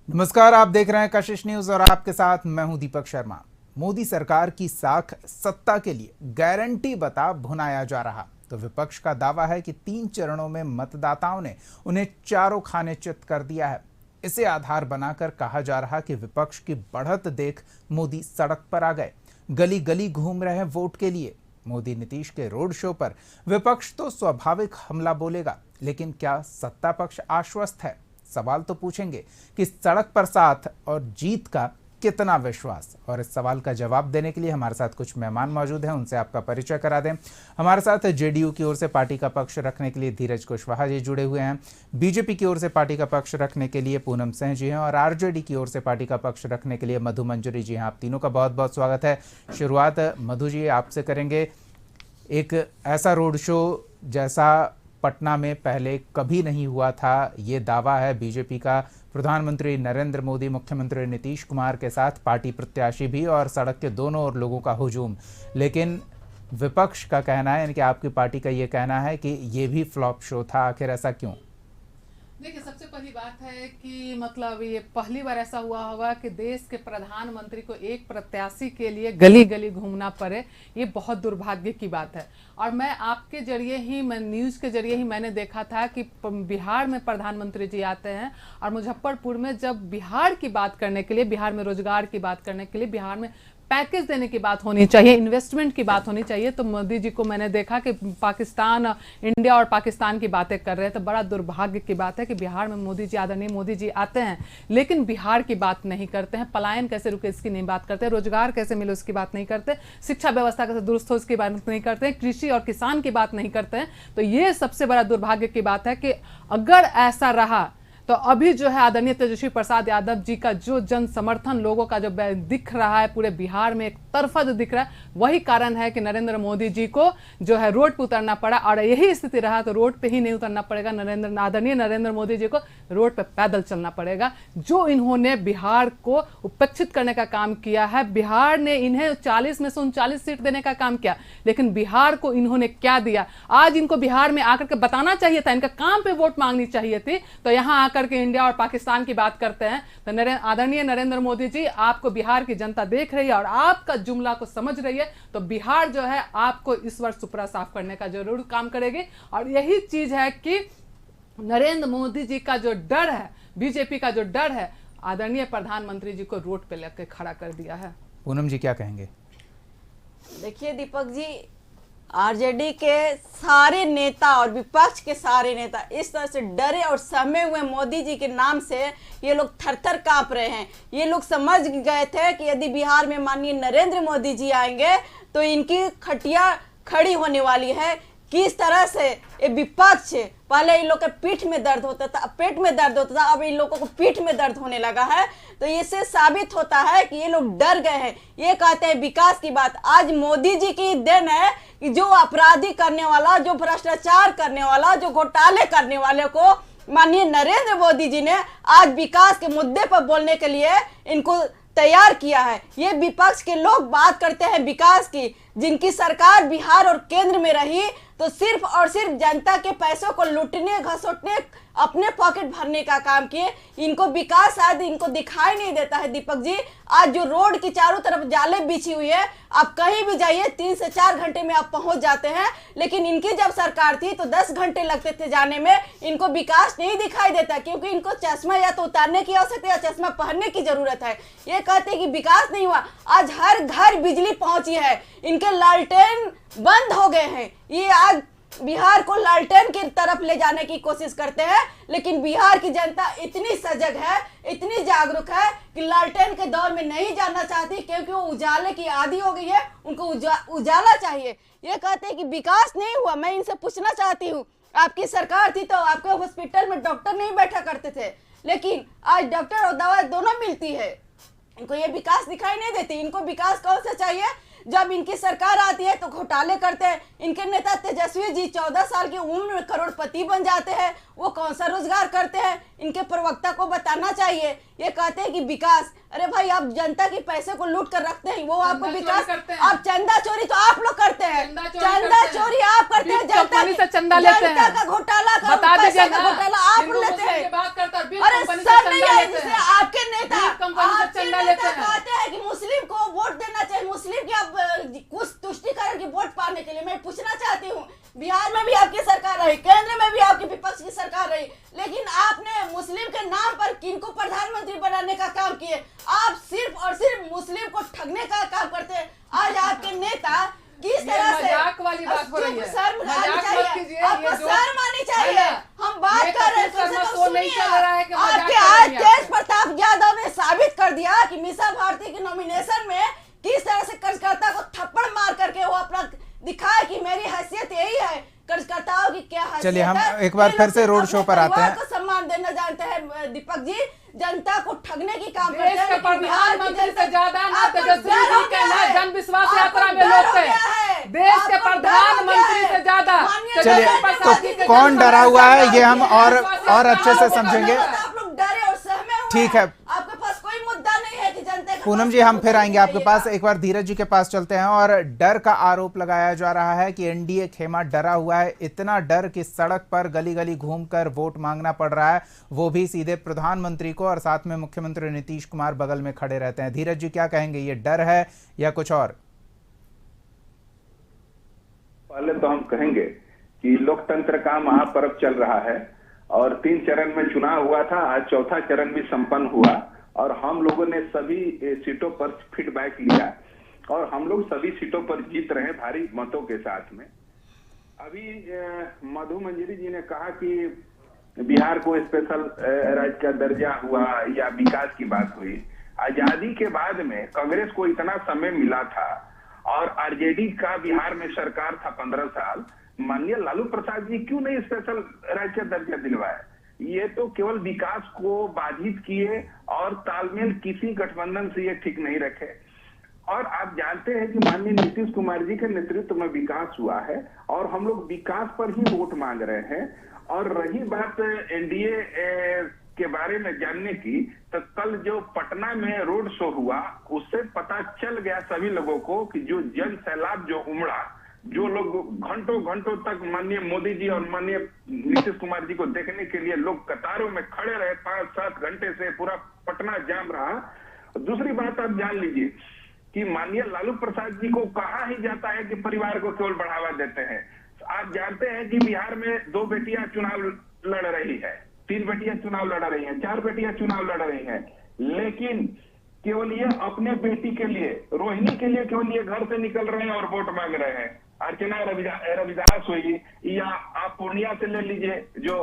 नमस्कार, आप देख रहे हैं कशिश न्यूज और आपके साथ मैं हूं दीपक शर्मा। मोदी सरकार की साख सत्ता के लिए गारंटी बता भुनाया जा रहा तो विपक्ष का दावा है कि 3 चरणों में मतदाताओं ने उन्हें चारों खाने चित कर दिया है। इसे आधार बनाकर कहा जा रहा कि विपक्ष की बढ़त देख मोदी सड़क पर आ गए, गली गली घूम रहे हैं वोट के लिए। मोदी नीतीश के रोड शो पर विपक्ष तो स्वाभाविक हमला बोलेगा, लेकिन क्या सत्ता पक्ष आश्वस्त है? सवाल तो पूछेंगे कि सड़क पर साथ और जीत का कितना विश्वास। और इस सवाल का जवाब देने के लिए हमारे साथ कुछ मेहमान मौजूद हैं, उनसे आपका परिचय करा दें। हमारे साथ जेडीयू की ओर से पार्टी का पक्ष रखने के लिए धीरज कुशवाहा जी जुड़े हुए हैं, बीजेपी की ओर से पार्टी का पक्ष रखने के लिए पूनम सिंह जी हैं और आरजेडी की ओर से पार्टी का पक्ष रखने के लिए मधु मंजरी जी हैं। आप तीनों का बहुत बहुत स्वागत है। शुरुआत मधु जी आपसे करेंगे। एक ऐसा रोड शो जैसा पटना में पहले कभी नहीं हुआ था, ये दावा है बीजेपी का। प्रधानमंत्री नरेंद्र मोदी, मुख्यमंत्री नीतीश कुमार के साथ पार्टी प्रत्याशी भी और सड़क के दोनों ओर लोगों का हुजूम। लेकिन विपक्ष का कहना है, यानी कि आपकी पार्टी का ये कहना है कि ये भी फ्लॉप शो था। आखिर ऐसा क्यों? देखिए, सबसे पहली बात है कि मतलब ये पहली बार ऐसा हुआ होगा कि देश के प्रधानमंत्री को एक प्रत्याशी के लिए गली गली घूमना पड़े। ये बहुत दुर्भाग्य की बात है। और मैं आपके जरिए ही, मैं न्यूज़ के जरिए ही मैंने देखा था कि बिहार में प्रधानमंत्री जी आते हैं और मुजफ्फरपुर में जब बिहार की बात करने के लिए, बिहार में रोजगार की बात करने के लिए, बिहार में पैकेज देने की बात होनी चाहिए, इन्वेस्टमेंट की बात होनी चाहिए, तो मोदी जी को मैंने देखा कि पाकिस्तान, इंडिया और पाकिस्तान की बातें कर रहे हैं। तो बड़ा दुर्भाग्य की बात है कि बिहार में मोदी जी, आदरणीय मोदी जी आते हैं लेकिन बिहार की बात नहीं करते हैं। पलायन कैसे रुके इसकी नहीं बात करते, रोजगार कैसे मिले उसकी बात नहीं करते, शिक्षा व्यवस्था कैसे दुरुस्त हो इसकी बात नहीं करते, कृषि और किसान की बात नहीं करते हैं। तो ये सबसे बड़ा दुर्भाग्य की बात है कि अगर ऐसा रहा तो अभी जो है आदरणीय तेजस्वी प्रसाद यादव जी का जो जन समर्थन लोगों का जो दिख रहा है पूरे बिहार में, एक तरफा जो दिख रहा है, वही कारण है कि नरेंद्र मोदी जी को जो है रोड पे उतरना पड़ा। और यही स्थिति रहा तो रोड पे ही नहीं उतरना पड़ेगा, आदरणीय नरेंद्र मोदी जी को रोड पे पैदल चलना पड़ेगा। जो इन्होंने बिहार को उपेक्षित करने का काम किया है, बिहार ने इन्हें 40 में से 39 सीट देने का काम किया, लेकिन बिहार को इन्होंने क्या दिया? आज इनको बिहार में आकर के बताना चाहिए था, इनका काम पे वोट मांगनी चाहिए थी। तो यहाँ करके इंडिया और पाकिस्तान की बात करते हैं। तो आदरणीय नरेंद्र मोदी जी, आपको बिहार की जनता देख रही है और आपका जुमला को समझ रही है। तो बिहार जो है आपको इस वर्ष सुपड़ा साफ करने का जरूर काम करेगी। और यही चीज है कि नरेंद्र मोदी जी का जो डर है, बीजेपी का जो डर है, आदरणीय प्रधानमंत्री जी को रोड पे लेकर खड़ा कर दिया है। पूनम जी क्या कहेंगे? देखिए दीपक जी, आरजेडी के सारे नेता और विपक्ष के सारे नेता इस तरह से डरे और सहमे हुए मोदी जी के नाम से ये लोग थर-थर कांप रहे हैं। ये लोग समझ गए थे कि यदि बिहार में माननीय नरेंद्र मोदी जी आएंगे तो इनकी खटिया खड़ी होने वाली है। किस तरह से ये विपक्ष, पहले इन लोग के पीठ में दर्द होता था, पेट में दर्द होता था, अब इन लोगों को पीठ में दर्द होने लगा है। तो इससे साबित होता है कि ये लोग डर गए हैं। ये कहते हैं विकास की बात। आज मोदी जी की देन है कि जो अपराधी करने वाला, जो भ्रष्टाचार करने वाला, जो घोटाले करने वाले को माननीय नरेंद्र मोदी जी ने आज विकास के मुद्दे पर बोलने के लिए इनको तैयार किया है। ये विपक्ष के लोग बात करते हैं विकास की, जिनकी सरकार बिहार और केंद्र में रही तो सिर्फ और सिर्फ जनता के पैसों को लूटने, घसोटने, अपने पॉकेट भरने का काम किए। इनको विकास शायद इनको दिखाई नहीं देता है। दीपक जी, आज जो रोड की चारों तरफ जाले बिछी हुई है, आप कहीं भी जाइए 3 से 4 घंटे में आप पहुंच जाते हैं। लेकिन इनकी जब सरकार थी तो 10 घंटे लगते थे जाने में। इनको विकास नहीं दिखाई देता क्योंकि इनको चश्मा या तो उतारने की आवश्यकता या चश्मा पहनने की जरूरत है। ये कहते हैं कि विकास नहीं हुआ। आज हर घर बिजली पहुंची है, इनके लालटेन बंद हो गए हैं। ये आज बिहार को लालटेन की तरफ ले जाने की कोशिश करते हैं, लेकिन बिहार की जनता इतनी सजग है, इतनी जागरूक है कि लालटेन के दौर में नहीं जाना चाहती क्योंकि वो उजाले की आदी हो गई है। उनको उजाला चाहिए। ये कहते हैं कि विकास नहीं हुआ। मैं इनसे पूछना चाहती हूँ, आपकी सरकार थी तो आपके हॉस्पिटल में डॉक्टर नहीं बैठा करते थे, लेकिन आज डॉक्टर और दवा दोनों मिलती है। इनको ये विकास दिखाई नहीं देती। इनको विकास कौन सा चाहिए? जब इनकी सरकार आती है तो घोटाले करते हैं। इनके नेता तेजस्वी जी 14 साल की उम्र में करोड़पति बन जाते हैं। वो कौन सा रोजगार करते हैं? इनके प्रवक्ता को बताना चाहिए। ये कहते हैं कि विकास, अरे भाई आप जनता के पैसे को लूट कर रखते हैं, वो आपको विकास, आप चंदा चोरी तो आप लोग करते हैं, चंदा चोरी आप करते हैं, जनता से चंदा लेते हैं, जनता का घोटाला, पैसा का घोटाला आप लेते हैं। अरे सर नहीं है, जिसे आपके क्या लेते हैं? कहते हैं कि मुस्लिम को वोट देना चाहिए, मुस्लिम की अब कुछ तुष्टिकरण की वोट पाने के लिए। मैं पूछना चाहती हूँ, बिहार में भी आपकी सरकार रही, केंद्र में भी आपकी विपक्ष की सरकार रही, लेकिन आपने मुस्लिम के नाम पर किनको प्रधानमंत्री बनाने का काम किए? आप सिर्फ और सिर्फ मुस्लिम को ठगने का काम करते हैं। आज आपके नेता किस तरह से मजाक वाली बात हो रही है, शर्म आनी मजाक मत चाहिए, कीजिए। आपको शर्म आनी चाहिए। हम बात ये कर रहे हैं, कपिल शर्मा कम से शो कम नहीं सुनिए। चल रहा है कि मजाक आपके कर आज रही हैं तेज आप। प्रताप यादव ने साबित कर दिया कि मीसा भारती के नॉमिनेशन में किस तरह से कार्यकर्ता को थप्पड़ मार करके वो अपना दिखाए कि मेरी हैसियत यही है। कार्यकर्ताओं की क्या हैसियत चलिए, हम है? एक बार ये फिर लोग से रोड अपने शो पर आते परिवार हैं। को सम्मान देना जानते हैं दीपक जी, जनता को ठगने की काम देश करते हैं। के लेकिन बिहार की प्रधानमंत्री जनता- से ज्यादा ना आपको तेजस्वी डर हो जी के गया ना है। जन विश्वास आपको यात्रा में डर लोग हो थे। गया है। देश के आपको डर हो प्रधानमंत्री गया है। से ज्यादा माननीय चलिए, नरेंद्र तो मोदी जी कौन के डरा हुआ है ये हम विश्वास और अच्छे से यात्रा समझेंगे। आप लोग डरे और सहमे हुए ठीक हैं। है। आपके पास कोई मुद्दा नहीं है कि जनता के पूनम पास जी, हम कोई फिर मुद्दा आएंगे नहीं आपके है। पास। एक बार धीरज जी के पास चलते हैं। और डर का आरोप लगाया जा रहा है कि एनडीए खेमा डरा हुआ है, इतना डर कि सड़क पर गली गली घूमकर वोट मांगना पड़ रहा है, वो भी सीधे प्रधानमंत्री को, और साथ में मुख्यमंत्री नीतीश कुमार बगल में खड़े रहते हैं। धीरज जी, क्या कहेंगे, ये डर है या कुछ और? पहले तो हम कहेंगे कि लोकतंत्र का महापर्व चल रहा है और 3 चरण में चुनाव हुआ था, आज चौथा चरण भी संपन्न हुआ और हम लोगों ने सभी सीटों पर फीडबैक लिया और हम लोग सभी सीटों पर जीत रहे हैं भारी मतों के साथ में। अभी मधु मंजरी जी ने कहा कि बिहार को स्पेशल राज्य का दर्जा हुआ या विकास की बात हुई। आजादी के बाद में कांग्रेस को इतना समय मिला था और आरजेडी का बिहार में सरकार था 15 साल, माननीय लालू प्रसाद जी क्यों नहीं स्पेशल राज्य का दर्जा दिलवाए? ये तो केवल विकास को बाधित किए और तालमेल किसी गठबंधन से ये ठीक नहीं रखे। और आप जानते हैं कि माननीय नीतीश कुमार जी के नेतृत्व में विकास हुआ है और हम लोग विकास पर ही वोट मांग रहे हैं। और रही बात एनडीए के बारे में जानने की, तो कल जो पटना में रोड शो हुआ उससे पता चल गया सभी लोगों को कि जो जन सैलाब जो उमड़ा, जो लोग घंटों घंटों तक माननीय मोदी जी और माननीय नीतीश कुमार जी को देखने के लिए लोग कतारों में खड़े रहे, 5-7 घंटे से पूरा पटना जाम रहा। दूसरी बात आप जान लीजिए कि माननीय लालू प्रसाद जी को कहा ही जाता है कि परिवार को केवल बढ़ावा देते हैं। आप जानते हैं कि बिहार में 2 बेटियां चुनाव लड़ रही है, 3 बेटियां चुनाव लड़ रही हैं, 4 बेटियां चुनाव लड़ रही हैं, लेकिन केवल ये अपने बेटी के लिए, रोहिणी के लिए केवल ये घर से निकल रहे हैं और वोट मांग रहे हैं। अर्चना रविदास हुई या आप पूर्णिया से ले लीजिए जो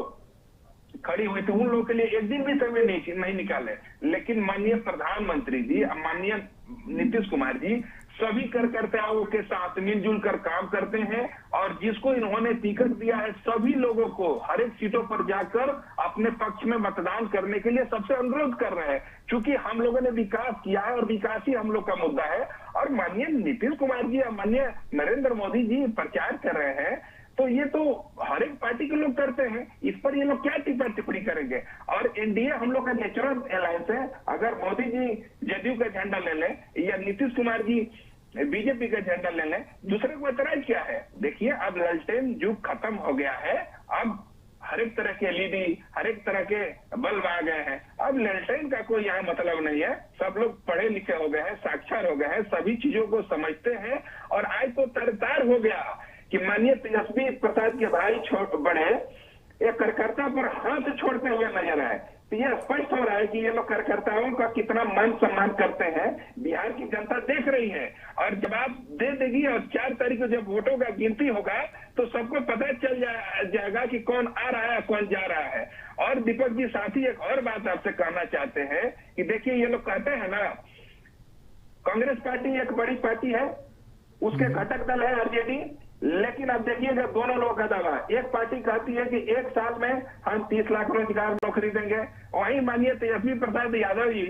खड़ी हुई थी, उन लोगों के लिए एक दिन भी समय नहीं निकाले। लेकिन माननीय प्रधानमंत्री जी, माननीय नीतीश कुमार जी सभी कार्यकर्ताओं के साथ मिलजुल कर काम करते हैं और जिसको इन्होंने टिकट दिया है सभी लोगों को हर एक सीटों पर जाकर अपने पक्ष में मतदान करने के लिए सबसे अनुरोध कर रहे हैं। क्योंकि हम लोगों ने विकास किया है और विकास ही हम लोग का मुद्दा है। और माननीय नीतीश कुमार जी और माननीय नरेंद्र मोदी जी प्रचार कर रहे हैं, तो ये तो हर एक पार्टी के लोग करते हैं, इस पर ये लोग क्या टिप्पणी टिप्पणी करेंगे? और एनडीए हम लोग का नेचुरल अलायंस है। अगर मोदी जी जदयू का झंडा ले लें या नीतीश कुमार जी बीजेपी का झंडा ले लें, दूसरे को ऐतराज क्या है? देखिए, अब लालटेन युग खत्म हो गया है, अब हर एक तरह के एलईडी, हर एक तरह के बल्ब आ गए हैं। अब लालटेन का कोई यहाँ मतलब नहीं है, सब लोग पढ़े लिखे हो गए हैं, साक्षर हो गए हैं, सभी चीजों को समझते हैं। और आज तो तरतार हो गया कि माननीय तेजस्वी प्रसाद के भाई बड़े एक कार्यकर्ता पर हाथ छोड़ते हुए नजर आए। तो यह स्पष्ट हो रहा है कि ये लोग कार्यकर्ताओं का कितना मान सम्मान करते हैं, बिहार की जनता देख रही है। और जवाब दे देगी और 4 तारीख को जब वोटों का गिनती होगा तो सबको पता चल जाएगा कि कौन आ रहा है कौन जा रहा है। और दीपक जी, साथ ही एक और बात आपसे कहना चाहते हैं कि देखिए, ये लोग कहते हैं ना, कांग्रेस पार्टी एक बड़ी पार्टी है, उसके घटक दल है आरजेडी, लेकिन अब देखिएगा दोनों लोगों का दावा, एक पार्टी कहती है कि 1 साल में हम 30 लाख रोजगार नौकरी देंगे, वहीं माननीय तेजस्वी प्रसाद यादव जी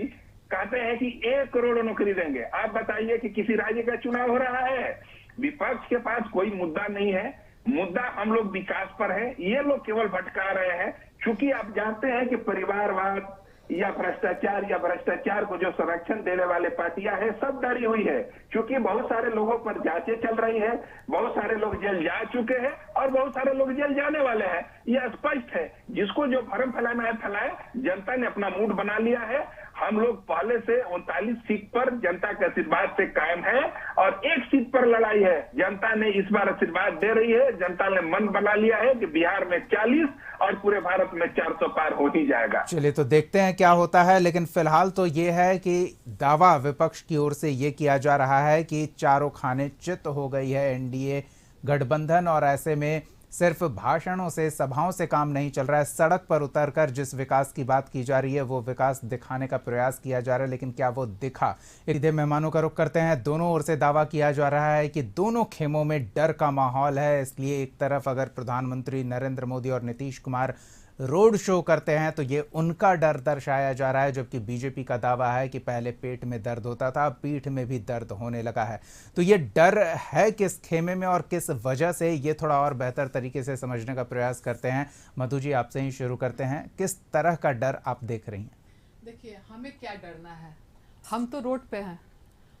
कहते हैं कि 1 करोड़ नौकरी देंगे। आप बताइए कि किसी राज्य का चुनाव हो रहा है? विपक्ष के पास कोई मुद्दा नहीं है, मुद्दा हम लोग विकास पर है। ये लोग केवल भटका रहे हैं, क्योंकि आप जानते हैं कि परिवारवाद या भ्रष्टाचार को जो संरक्षण देने वाले पार्टियां हैं सब डरी हुई है। क्योंकि बहुत सारे लोगों पर जांचें चल रही हैं, बहुत सारे लोग जेल जा चुके हैं और बहुत सारे लोग जेल जाने वाले हैं। यह स्पष्ट है, जिसको जो भ्रम फैलाना है फैलाए। जनता ने अपना मूड बना लिया है। हम लोग पहले से 39 सीट पर जनता के आशीर्वाद से कायम है और एक सीट पर लड़ाई है। जनता ने इस बार आशीर्वाद दे रही है, जनता ने मन बना लिया है कि बिहार में 40 और पूरे भारत में 400 पार हो ही जाएगा। चलिए तो देखते हैं क्या होता है, लेकिन फिलहाल तो ये है कि दावा विपक्ष की ओर से ये किया जा रहा है कि चारों खाने चित हो गई है एनडीए गठबंधन, और ऐसे में सिर्फ भाषणों से, सभाओं से काम नहीं चल रहा है। सड़क पर उतरकर जिस विकास की बात की जा रही है वो विकास दिखाने का प्रयास किया जा रहा है, लेकिन क्या वो दिखा? सीधे मेहमानों का रुख करते हैं। दोनों ओर से दावा किया जा रहा है कि दोनों खेमों में डर का माहौल है। इसलिए एक तरफ अगर प्रधानमंत्री नरेंद्र मोदी और नीतीश कुमार रोड शो करते हैं तो ये उनका डर दर्शाया जा रहा है, जबकि बीजेपी का दावा है कि पहले पेट में दर्द होता था, पीठ में भी दर्द होने लगा है। तो ये डर है किस खेमे में और किस वजह से, ये थोड़ा और बेहतर तरीके से समझने का प्रयास करते हैं। मधु जी, आपसे ही शुरू करते हैं। किस तरह का डर आप देख रही हैं? देखिए, हमें क्या डरना है, हम तो रोड पे हैं।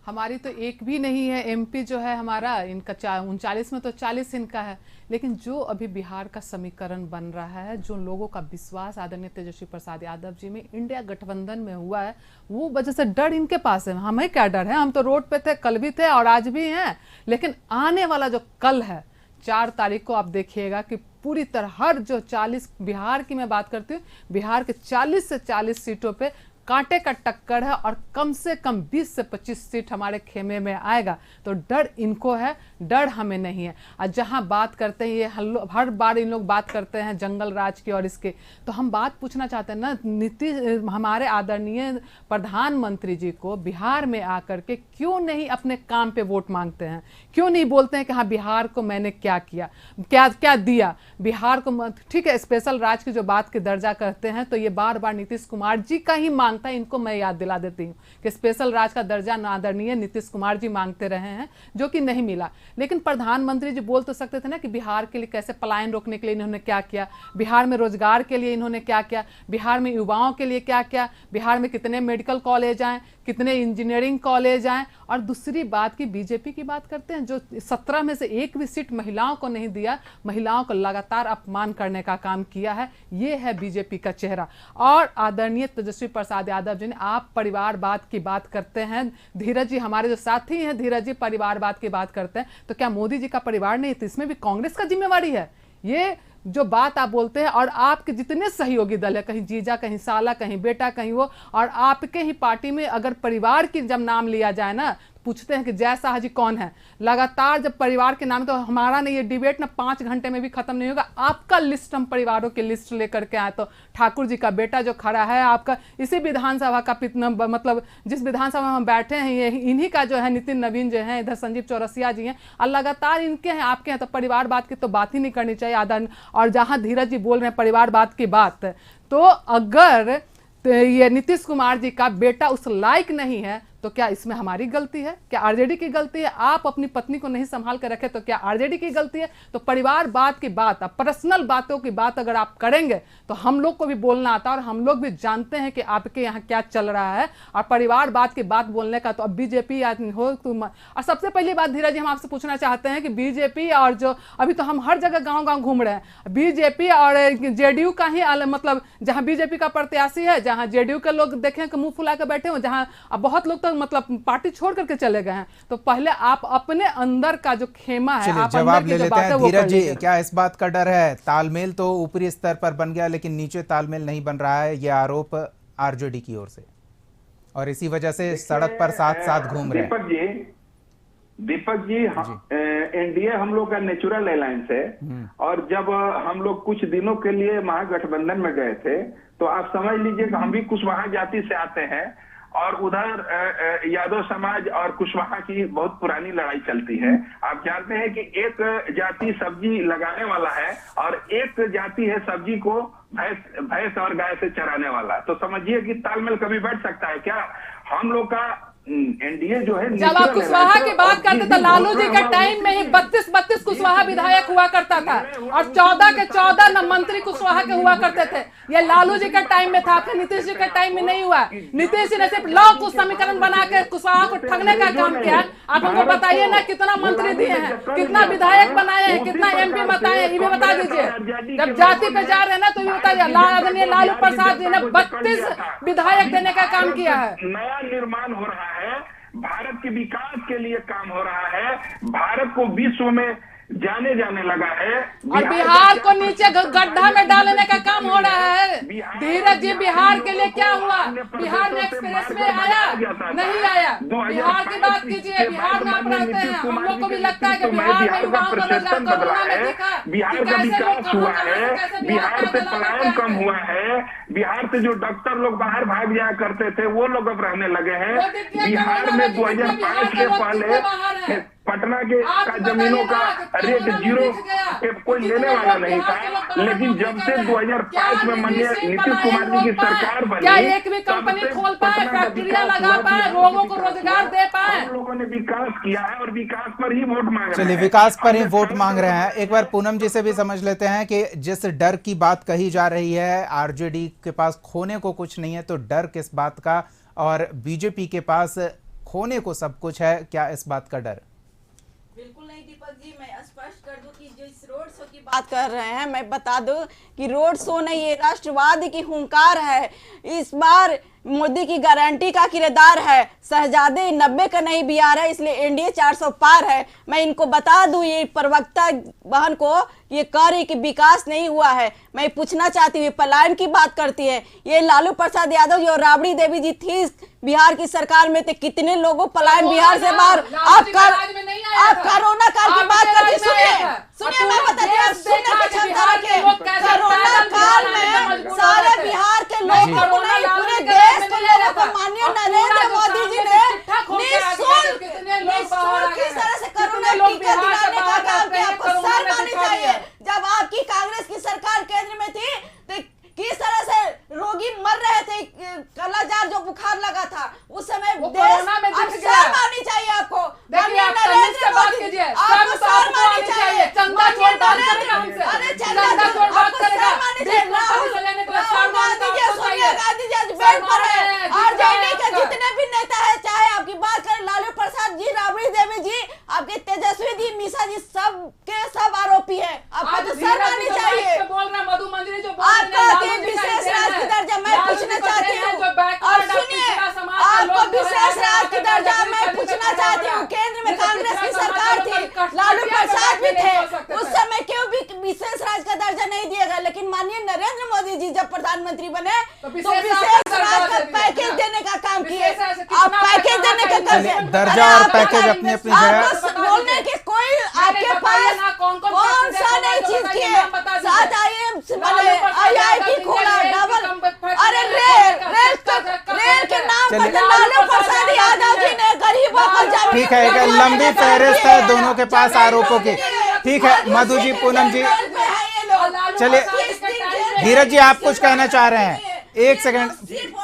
हमारी तो एक भी नहीं है एमपी जो है हमारा, इनका 39 में तो 40 इनका है। लेकिन जो अभी बिहार का समीकरण बन रहा है, जो लोगों का विश्वास आदरणीय तेजस्वी प्रसाद यादव जी में इंडिया गठबंधन में हुआ है, वो वजह से डर इनके पास है। हमें क्या डर है? हम तो रोड पे थे, कल भी थे और आज भी हैं। लेकिन आने वाला जो कल है 4 तारीख को, आप देखिएगा कि पूरी तरह हर जो 40 बिहार की मैं बात करती हूँ, बिहार के 40 से 40 सीटों पे कांटे का टक्कर है और कम से कम 20 से 25 सीट हमारे खेमे में आएगा। तो डर इनको है, डर हमें नहीं है। और जहां बात करते हैं, ये हर बार इन लोग बात करते हैं जंगल राज की और इसके, तो हम बात पूछना चाहते हैं ना, हमारे आदरणीय प्रधानमंत्री जी को बिहार में आकर के क्यों नहीं अपने काम पे वोट मांगते हैं? क्यों नहीं बोलते हैं कि हाँ बिहार को मैंने क्या किया, क्या क्या दिया बिहार को? ठीक है, स्पेशल राज की जो बात के दर्जा करते हैं, तो ये बार बार नीतीश कुमार जी का ही मांगता है। इनको मैं याद दिला देती हूँ कि स्पेशल राज का दर्जा आदरणीय नीतीश कुमार जी मांगते रहे हैं, जो कि नहीं मिला। लेकिन प्रधानमंत्री जी बोल तो सकते थे ना कि बिहार के लिए कैसे पलायन रोकने के लिए इन्होंने क्या किया, बिहार में रोजगार के लिए इन्होंने क्या किया, बिहार में युवाओं के लिए क्या किया, बिहार में कितने मेडिकल कॉलेज आए, कितने इंजीनियरिंग कॉलेज आए। और दूसरी बात की बीजेपी की बात करते हैं, जो 17 में से एक भी सीट महिलाओं को नहीं दिया, महिलाओं को लगातार अपमान करने का काम किया है। ये है बीजेपी का चेहरा। और आदरणीय तेजस्वी प्रसाद यादव जी ने, आप परिवारवाद की बात करते हैं, धीरज जी हमारे जो साथी हैं, धीरज जी परिवारवाद की बात करते हैं, तो क्या मोदी जी का परिवार नहीं? तो इसमें भी कांग्रेस का जिम्मेवारी है। ये जो बात आप बोलते हैं, और आपके जितने सहयोगी दल है, कहीं जीजा, कहीं साला, कहीं बेटा, कहीं वो, और आपके ही पार्टी में अगर परिवार की जब नाम लिया जाए ना, पूछते हैं कि जय शाह जी कौन है। लगातार जब परिवार के नाम, तो हमारा नहीं, ये डिबेट ना 5 घंटे में भी खत्म नहीं होगा। आपका लिस्ट, हम परिवारों की लिस्ट लेकर के आए, तो ठाकुर जी का बेटा जो खड़ा है आपका, इसी विधानसभा का मतलब जिस विधानसभा में हम बैठे हैं, ये इन्हीं का जो है नितिन नवीन जो है, इधर संजीव चौरसिया जी हैं, और लगातार इनके हैं, आपके हैं। तो परिवार बात की तो बात ही नहीं करनी चाहिए आदरण। और जहां धीरज जी बोल रहे हैं परिवार बात की बात, तो अगर ये नीतीश कुमार जी का बेटा उस लायक नहीं है, तो क्या इसमें हमारी गलती है? क्या आरजेडी की गलती है? आप अपनी पत्नी को नहीं संभाल कर रखे, तो क्या आरजेडी की गलती है? तो परिवार बात की बात, पर्सनल बातों की बात अगर आप करेंगे तो हम लोग को भी बोलना आता है, और हम लोग भी जानते हैं कि आपके यहाँ क्या चल रहा है। और परिवार बात की बात बोलने का तो अब बीजेपी हो तुम। और सबसे पहली बात धीरज जी, हम आपसे पूछना चाहते हैं कि बीजेपी और जो अभी तो हम हर जगह गाँव गाँव घूम रहे हैं, बीजेपी और जेडीयू का ही मतलब जहाँ बीजेपी का प्रत्याशी है, जहाँ जेडीयू के लोग देखें कि मुंह फुला के बैठे हो, जहाँ बहुत लोग तो मतलब पार्टी छोड़ करके चले गए हैं। तो पहले आप अपने अंदर का जो खेमा है, आप जवाब ले लेते हैं। धीरज जी, क्या इस बात का डर है? तालमेल तो ऊपरी स्तर पर बन गया, लेकिन नीचे तालमेल नहीं बन रहा है, ये आरोप आरजेडी की ओर से, और इसी वजह से सड़क पर साथ साथ घूम रहे हैं। दीपक जी, एनडीए हम लोग का नेचुरल अलायंस है, और जब हम लोग कुछ दिनों के लिए महागठबंधन में गए थे, तो आप समझ लीजिए कि हम भी कुशवाहा जाति से आते हैं, और उधर यादव समाज और कुशवाहा की बहुत पुरानी लड़ाई चलती है। आप जानते हैं कि एक जाति सब्जी लगाने वाला है और एक जाति है सब्जी को भैंस और गाय से चराने वाला। तो समझिए कि तालमेल कभी बैठ सकता है क्या? हम लोग का एनडीए जो है जब आप कुशवाहा की बात करते थे, लालू जी के टाइम में ही 32 कुशवाहा विधायक हुआ करता था और 14 के 14 मंत्री कुशवाहा के हुआ करते थे। ये लालू जी के टाइम में था, फिर नीतीश जी के टाइम में नहीं हुआ। नीतीश जी ने सिर्फ लॉ को समीकरण बना के कुशवाहा को ठगने का काम किया। आप हमको बताइए ना, कितना मंत्री दिए हैं, कितना विधायक बनाए हैं, कितना एमपी बताए हैं, ये भी बता दीजिए। जब जाति पे जा रहे हैं ना तो ये बताइए, आदरणीय लालू प्रसाद जी ने 32 विधायक देने का काम किया है। नया निर्माण हो रहा है, भारत के विकास के लिए काम हो रहा है, भारत को विश्व में जाने लगा है और बिहार को नीचे गड्ढा में डालने का काम हो रहा है। धीरज जी, बिहार के लिए क्या हुआ? बिहार में एक्सप्रेस में आया नहीं आया? बिहार की बात कीजिए, बिहार में आप रहते हैं, हम लोग को भी लगता है कि बिहार में युवाओं का रोजगार कोरोना में दिखा, बिहार का विकास हुआ है, बिहार से पलायन कम हुआ है, बिहार से जो डॉक्टर लोग बाहर भाग जाया करते थे वो लोग अब रहने लगे हैं। बिहार में 2005 के पहले पटना के का जमीनों का रेट 0 पे कोई लेने वाला नहीं था, लेकिन जब से 2005 में माननीय नीतीश कुमार जी की सरकार बनी, क्या एक भी कंपनी खोल पाए, फैक्ट्रियां लगा पाए, लोगों को रोजगार दे पाए? हम लोगों ने विकास किया है और विकास पर ही वोट मांग रहे हैं। चलिए, विकास पर ही वोट मांग रहे हैं। एक बार पूनम जी से भी समझ लेते हैं कि जिस डर की बात कही जा रही है, आरजेडी के पास खोने को कुछ नहीं है, तो डर किस बात का? और बीजेपी के पास खोने को सब कुछ है, क्या इस बात का डर? बिल्कुल नहीं दीपक जी, मैं स्पष्ट कर दूं कि जो इस रोड शो की बात कर रहे हैं, मैं बता दूं कि रोड शो नहीं, ये राष्ट्रवाद की हुंकार है। इस बार मोदी की गारंटी का किरदार है। शहजादे 90 का नहीं बिहार है, इसलिए एनडीए 400 पार है। मैं इनको बता दूं, ये प्रवक्ता बहन को ये कह रही कि विकास नहीं हुआ है। मैं पूछना चाहती हूँ, पलायन की बात करती है, ये लालू प्रसाद यादव जो राबड़ी देवी जी थी बिहार की सरकार में थे, कितने लोगों पलायन बिहार से बाहर। आप कोरोना काल की बात करती, सुनिए मैं बताती हूँ, सुनने की क्षमता रखिए। कोरोना काल में सारे बिहार के लोगों को नहीं, पूरे देश के लोगों को माननीय नरेंद्र मोदी जी ने निःशुल्क किस तरह से कोरोना टीका दिलाने का काम किया। आपको शर्म आनी चाहिए। जब आपकी कांग्रेस की सरकार केंद्र में थी तो किस तरह से रोगी मर रहे थे, कालाजार जो बुखार लगा था उस समय देश, अब शर्म आनी चाहिए आपको। देखिए, नरेंद्र मोदी जी, आपको शर्म आनी चाहिए। चंदा छोड़ बात करेगा हमसे, अरे चंदा छोड़ बात करेगा। सोनिया गांधी जी आज बेड पर है। आरजेडी के जितने भी नेता है, चाहे आपकी बात करें लालू प्रसाद जी, राबड़ी देवी जी, आपके तेजस्वी जी, मीसा जी, सब के सब आरोपी है। आपको तो शर्म आनी चाहिए। बोल रहा मधु मंजरी जो आपका विशेष राज की दर्जा मैं पूछना चाहती हूँ, और सुनिए, आपको विशेष राज की दर्जा मैं पूछना चाहती हूँ। केंद्र में कांग्रेस की सरकार थी, लालू प्रसाद भी थे, उस समय क्यों भी विशेष राज का दर्जा नहीं दिया गया? लेकिन माननीय नरेंद्र मोदी जी जब प्रधानमंत्री बने तो विशेष राज का पैकेज देने का काम किए। आप पैकेज देने का काम किए। दर्जा और पैकेज अपनी अपनी जगह। बोलने के कोई आपके पास कौन सा नई चीज की है? 7 IIT खोला, डबल, अरे रेल के नाम पर लालू प्रसाद यादव जी ने गरीबों को जमीन। ठीक है, एक लंबी फहरिस्त है दोनों के पास आरोपों की। ठीक है मधु जी, पूनम जी, चलिए धीरज जी, आप कुछ कहना चाह रहे हैं? एक सेकंड।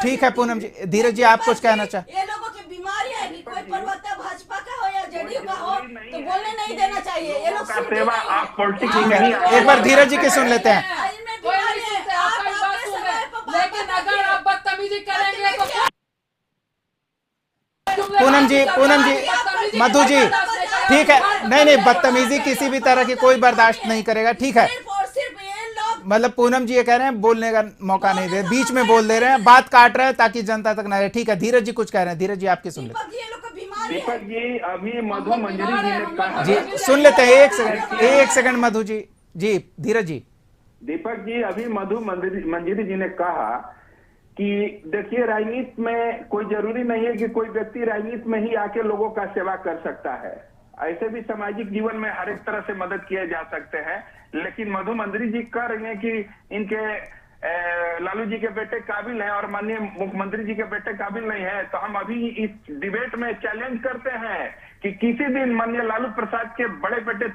ठीक है पूनम जी, धीरज जी, आप कुछ कहना चाह? ये लोगों की बीमारी है कि कोई प्रवक्ता भाजपा का हो या जेडीयू का हो तो बोलने नहीं देना चाहिए। ये लोग सेवा आप पॉलिटिक्स ठीक है, एक बार धीरज जी की सुन लेते हैं। लेकिन अगर आप बदतमीजी करेंगे तो पूनम जी, मधु जी, ठीक है, नहीं, बदतमीजी किसी भी तरह की कोई बर्दाश्त नहीं करेगा। ठीक है, मतलब पूनम जी ये कह रहे हैं बोलने का मौका नहीं दे, बीच में बोल दे रहे हैं, बात काट रहे हैं ताकि जनता तक ना रहे। ठीक है, धीरज जी कुछ कह रहे हैं, धीरज जी आपकी सुन लेते हैं। दीपक जी, अभी मधु मंजरी जी ने कहा, जी सुन लेते हैं, एक सेकंड मधु जी, धीरज जी। दीपक जी, अभी मधु मंजरी जी ने कहा कि देखिए, राजनीति में कोई जरूरी नहीं है कि कोई व्यक्ति राजनीति में ही आके लोगों का सेवा कर सकता है। ऐसे भी सामाजिक जीवन में हर एक तरह से मदद किए जा सकते हैं। लेकिन मधु मंजरी जी कह रही हैं कि इनके लालू जी के बेटे काबिल हैं और माननीय मुख्यमंत्री जी के बेटे काबिल नहीं है, तो हम अभी इस डिबेट में चैलेंज करते हैं कि किसी दिन माननीय लालू प्रसाद के बड़े बेटे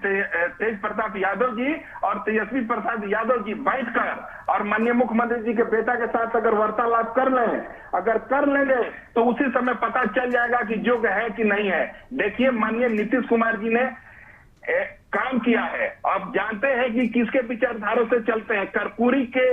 तेज प्रताप यादव जी और तेजस्वी प्रसाद यादव जी बैठकर और माननीय मुख्यमंत्री जी के बेटा के साथ अगर वार्तालाप कर लें, अगर कर लेंगे तो उसी समय पता चल जाएगा कि योग्य है कि नहीं है। देखिए माननीय नीतीश कुमार जी ने काम किया है, आप जानते हैं कि किसके विचारधारा से चलते हैं, कर्पूरी के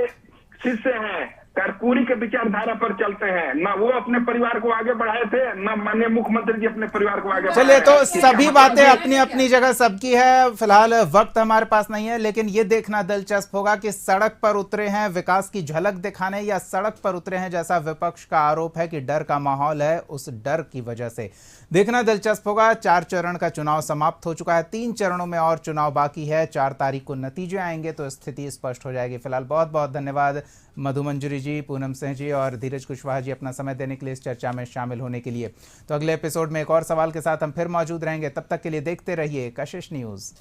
शिष्य हैं, कर्पूरी के विचारधारा पर चलते हैं। ना वो अपने परिवार को आगे बढ़ाए थे, ना माननीय मुख्यमंत्री जी अपने परिवार को आगे चलिए, तो बढ़ाए। सभी बातें अपनी अपनी जगह सबकी है, फिलहाल वक्त हमारे पास नहीं है, लेकिन ये देखना दिलचस्प होगा कि सड़क पर उतरे हैं विकास की झलक दिखाने या सड़क पर उतरे हैं, जैसा विपक्ष का आरोप है कि डर का माहौल है, उस डर की वजह से। देखना दिलचस्प होगा। 4 चरण का चुनाव समाप्त हो चुका है, 3 चरणों में और चुनाव बाकी है। 4 तारीख को नतीजे आएंगे तो स्थिति स्पष्ट हो जाएगी। फिलहाल बहुत बहुत धन्यवाद मधु मंजरी जी, पूनम सिंह जी और धीरज कुशवाहा जी अपना समय देने के लिए, इस चर्चा में शामिल होने के लिए। तो अगले एपिसोड में एक और सवाल के साथ हम फिर मौजूद रहेंगे। तब तक के लिए देखते रहिए कशिश न्यूज़।